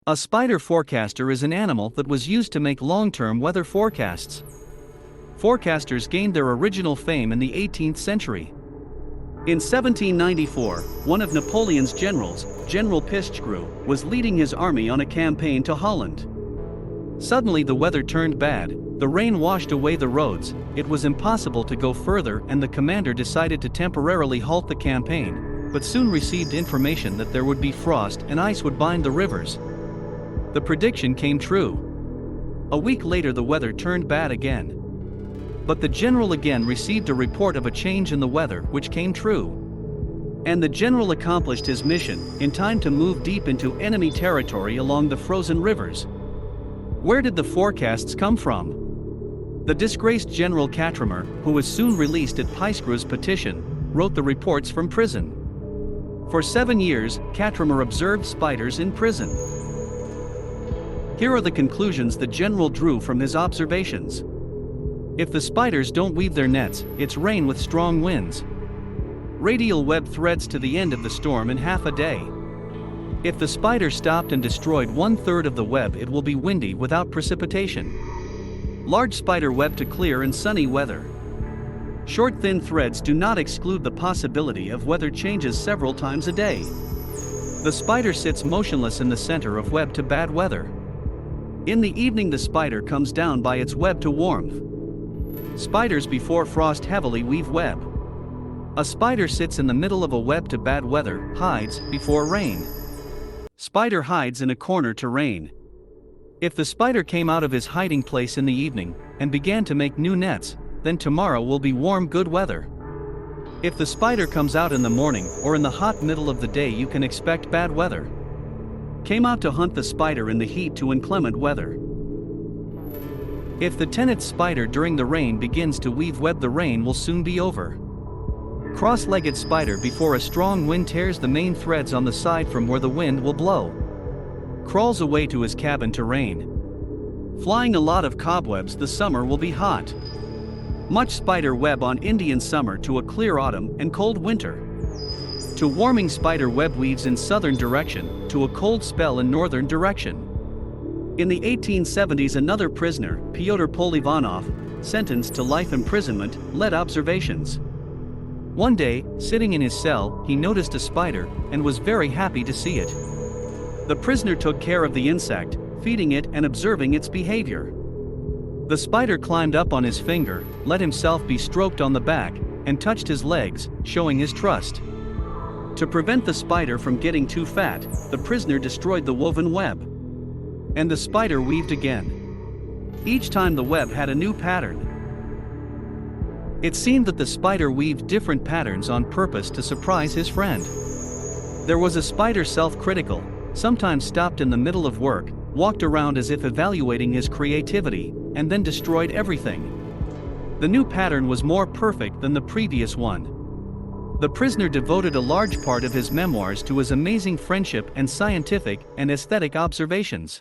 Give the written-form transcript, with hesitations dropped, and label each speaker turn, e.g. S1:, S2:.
S1: A spider forecaster is an animal that was used to make long-term weather forecasts. Forecasters gained their original fame in the 18th century. In 1794, one of Napoleon's generals, General Pichegru, was leading his army on a campaign to Holland. Suddenly the weather turned bad, the rain washed away the roads, it was impossible to go further, and the commander decided to temporarily halt the campaign, but soon received information that there would be frost and ice would bind the rivers. The prediction came true. A week later the weather turned bad again. But the general again received a report of a change in the weather, which came true. And the general accomplished his mission in time to move deep into enemy territory along the frozen rivers. Where did the forecasts come from? The disgraced General Catramar, who was soon released at Pichegru's petition, wrote the reports from prison. For 7 years, Catramar observed spiders in prison. Here are the conclusions the general drew from his observations. If the spiders don't weave their nets, it's rain with strong winds. Radial web threads to the end of the storm in half a day. If the spider stopped and destroyed 1/3 of the web, it will be windy without precipitation. Large spider web to clear in sunny weather. Short thin threads do not exclude the possibility of weather changes several times a day. The spider sits motionless in the center of web to bad weather. In the evening the spider comes down by its web to warmth. Spiders before frost heavily weave web. A spider sits in the middle of a web to bad weather, hides before rain. Spider hides in a corner to rain. If the spider came out of his hiding place in the evening and began to make new nets, then tomorrow will be warm good weather. If the spider comes out in the morning or in the hot middle of the day, you can expect bad weather. Came out to hunt the spider in the heat to inclement weather. If the tenant spider during the rain begins to weave web, the rain will soon be over. Cross-legged spider before a strong wind tears the main threads on the side from where the wind will blow. Crawls away to his cabin to rain. Flying a lot of cobwebs, the summer will be hot. Much spider web on Indian summer to a clear autumn and cold winter. To warming spider web weaves in southern direction, to a cold spell in northern direction. In the 1870s another prisoner, Pyotr Polivanov, sentenced to life imprisonment, led observations. One day, sitting in his cell, he noticed a spider, and was very happy to see it. The prisoner took care of the insect, feeding it and observing its behavior. The spider climbed up on his finger, let himself be stroked on the back, and touched his legs, showing his trust. To prevent the spider from getting too fat, the prisoner destroyed the woven web. And the spider weaved again. Each time the web had a new pattern. It seemed that the spider weaved different patterns on purpose to surprise his friend. There was a spider self-critical, sometimes stopped in the middle of work, walked around as if evaluating his creativity, and then destroyed everything. The new pattern was more perfect than the previous one. The prisoner devoted a large part of his memoirs to his amazing friendship and scientific and aesthetic observations.